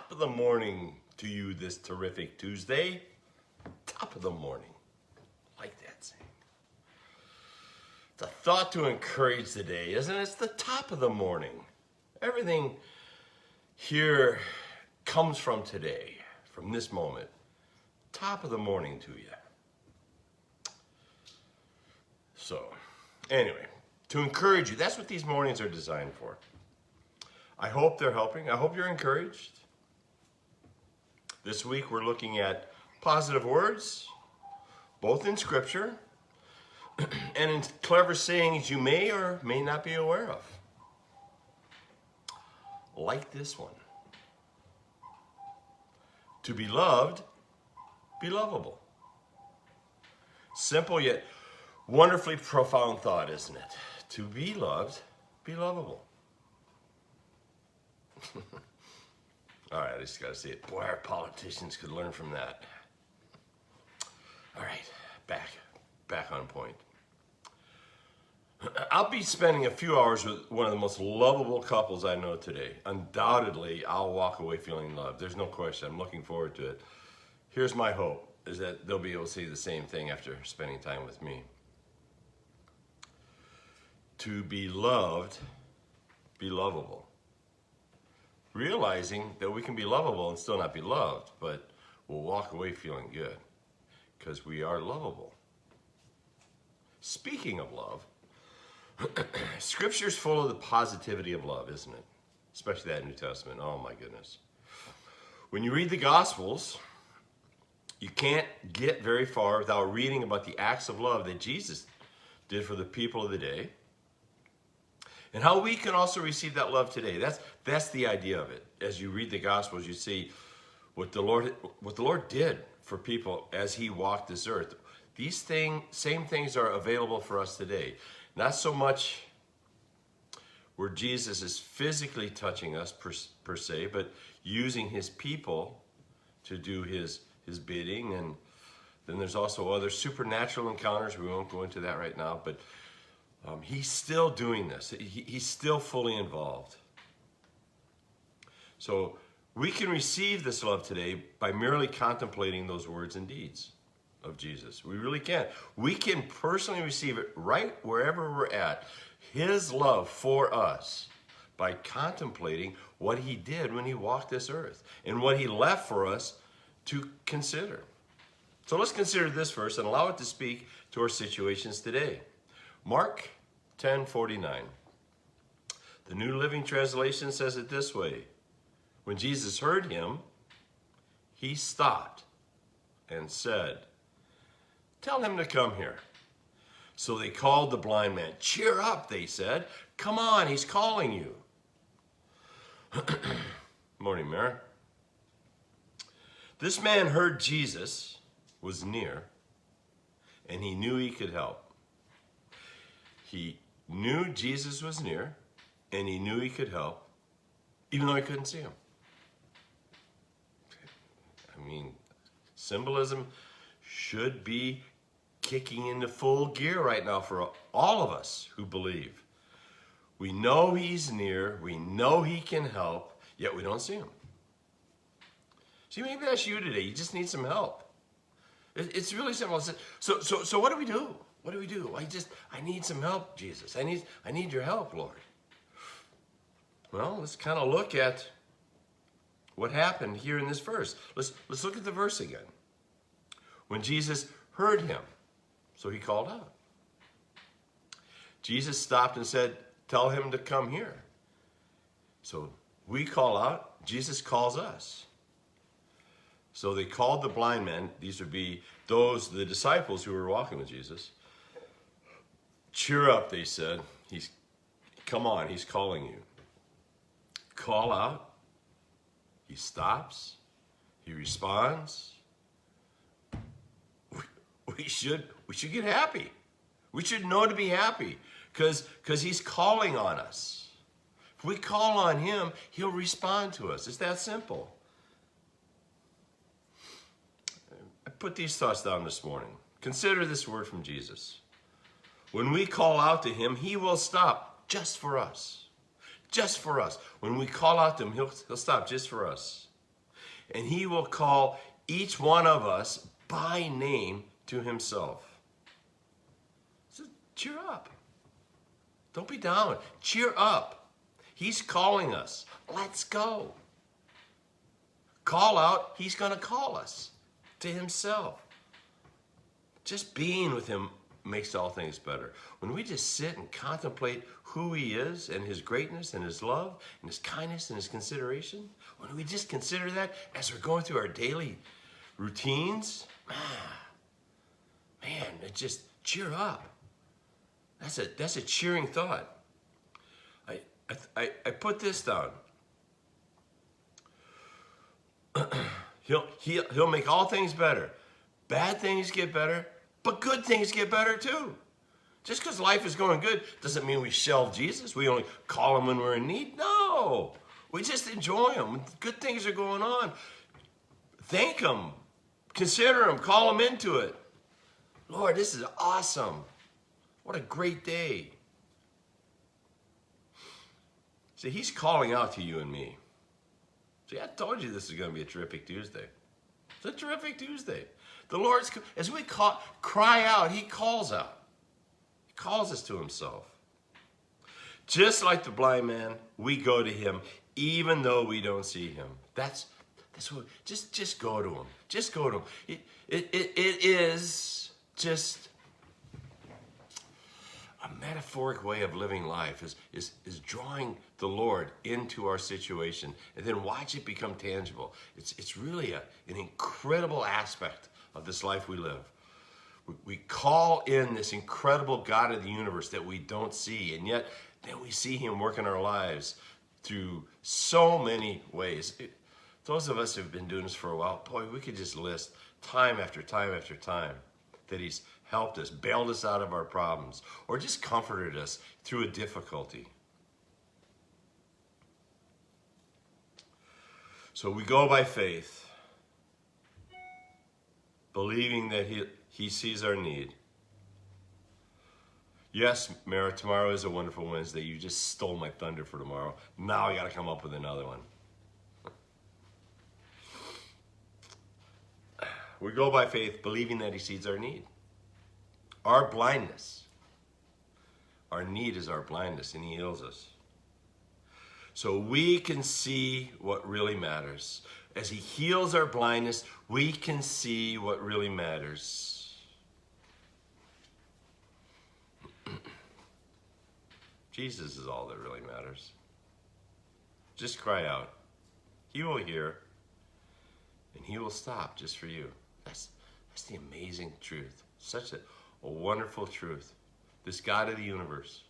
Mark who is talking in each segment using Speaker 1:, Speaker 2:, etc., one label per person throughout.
Speaker 1: Top of the morning to you this terrific Tuesday. Top of the morning. I like that saying. It's a thought to encourage the day, isn't it? It's the top of the morning. Everything here comes from today, from this moment. Top of the morning to you. So, anyway, to encourage you, that's what these mornings are designed for. I hope they're helping. I hope you're encouraged. This week we're looking at positive words, both in Scripture and in clever sayings you may or may not be aware of. Like this one. To be loved, be lovable. Simple yet wonderfully profound thought, isn't it? To be loved, be lovable. All right, I just got to say it. Boy, our politicians could learn from that. All right, back on point. I'll be spending a few hours with one of the most lovable couples I know today. Undoubtedly, I'll walk away feeling loved. There's no question. I'm looking forward to it. Here's my hope, is that they'll be able to say the same thing after spending time with me. To be loved, be lovable. Realizing that we can be lovable and still not be loved, but we'll walk away feeling good because we are lovable. Speaking of love, Scripture's full of the positivity of love, isn't it? Especially that New Testament. Oh my goodness. When you read the Gospels, you can't get very far without reading about the acts of love that Jesus did for the people of the day. And how we can also receive that love today. That's the idea of it. As you read the Gospels, you see what the Lord did for people as he walked this earth. These same things are available for us today. Not so much where Jesus is physically touching us per se, but using his people to do his bidding. And then there's also other supernatural encounters. We won't go into that right now, but he's still doing this. He's still fully involved. So we can receive this love today by merely contemplating those words and deeds of Jesus. We really can. We can personally receive it right wherever we're at. His love for us by contemplating what he did when he walked this earth and what he left for us to consider. So let's consider this verse and allow it to speak to our situations today. Mark 10:49. The New Living Translation says it this way. When Jesus heard him, he stopped and said, "Tell him to come here." So they called the blind man. "Cheer up," they said. "Come on, he's calling you." Morning, Mary. This man heard Jesus was near, and he knew he could help. He knew Jesus was near, and he knew he could help, even though he couldn't see him. I mean, symbolism should be kicking into full gear right now for all of us who believe. We know he's near, we know he can help, yet we don't see him. See, maybe that's you today. You just need some help. It's really simple. So what do we do? What do we do? I need some help, Jesus. I need your help, Lord. Well, let's kind of look at what happened here in this verse. Let's look at the verse again. When Jesus heard him, so he called out. Jesus stopped and said, "Tell him to come here." So we call out, Jesus calls us. So they called the blind men. These would be the disciples who were walking with Jesus. "Cheer up," they said. Come on, he's calling you. Call out. He stops. He responds. We should get happy. We should know to be happy because he's calling on us. If we call on him, he'll respond to us. It's that simple. I put these thoughts down this morning. Consider this word from Jesus. When we call out to him, he will stop just for us. Just for us. When we call out to him, he'll stop just for us. and he will call each one of us by name to himself. So cheer up. Don't be down. Cheer up. He's calling us. Let's go. Call out. He's going to call us to himself. Just being with him makes all things better. When we just sit and contemplate who he is and his greatness and his love and his kindness and his consideration, when we just consider that as we're going through our daily routines, man, it just cheer up. That's a cheering thought. I put this down. He'll make all things better. Bad things get better, but good things get better too. Just because life is going good doesn't mean we shelve Jesus. We only call him when we're in need. No, we just enjoy him. When good things are going on, thank him, consider him, call him into it. Lord, this is awesome. What a great day. See, he's calling out to you and me. See, I told you this is going to be a terrific Tuesday. It's a terrific Tuesday. The Lord's, as we cry out, he calls out. He calls us to himself. Just like the blind man, we go to him even though we don't see him. That's what, just go to him. Just go to him. It is just a metaphoric way of living life is drawing the Lord into our situation and then watch it become tangible. It's really an incredible aspect of this life we live. We call in this incredible God of the universe that we don't see, and yet then we see him work in our lives through so many ways. Those of us who have been doing this for a while, boy, we could just list time after time after time that he's helped us, bailed us out of our problems, or just comforted us through a difficulty. So we go by faith, believing that he sees our need. Yes, Mara, tomorrow is a wonderful Wednesday. You just stole my thunder for tomorrow. Now I got to come up with another one. We go by faith, believing that he sees our need. Our blindness. Our need is our blindness, and he heals us. So we can see what really matters. As he heals our blindness, we can see what really matters. Jesus is all that really matters. Just cry out. He will hear, and he will stop just for you. That's the amazing truth. Such a wonderful truth. This God of the universe.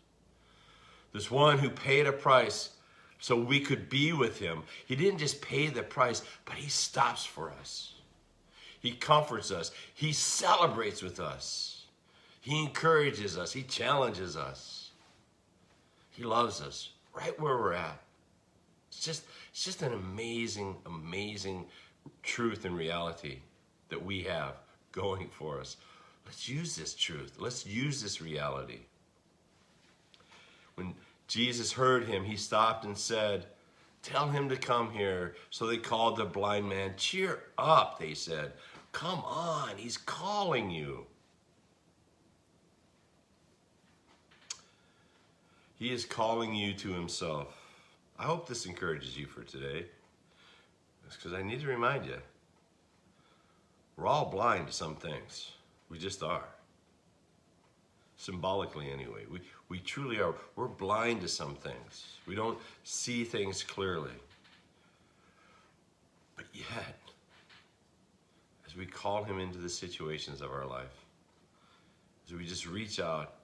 Speaker 1: This one who paid a price so we could be with him. He didn't just pay the price, but he stops for us. He comforts us. He celebrates with us. He encourages us. He challenges us. He loves us right where we're at. It's just an amazing, amazing truth and reality that we have going for us. Let's use this truth. Let's use this reality. When Jesus heard him, he stopped and said, "Tell him to come here." So they called the blind man. "Cheer up," they said. "Come on, he's calling you." He is calling you to himself. I hope this encourages you for today. It's because I need to remind you, we're all blind to some things. We just are. Symbolically anyway. We truly are. We're blind to some things. We don't see things clearly. But yet, as we call him into the situations of our life, as we just reach out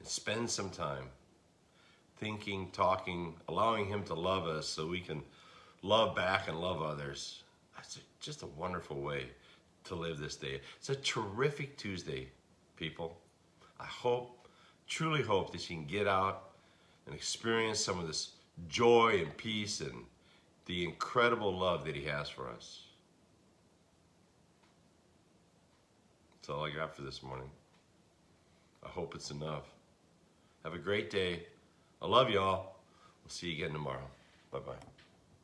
Speaker 1: and spend some time thinking, talking, allowing him to love us so we can love back and love others, that's just a wonderful way to live this day. It's a terrific Tuesday, people. I truly hope that you can get out and experience some of this joy and peace and the incredible love that he has for us. That's all I got for this morning. I hope it's enough. Have a great day. I love y'all. We'll see you again tomorrow. Bye-bye.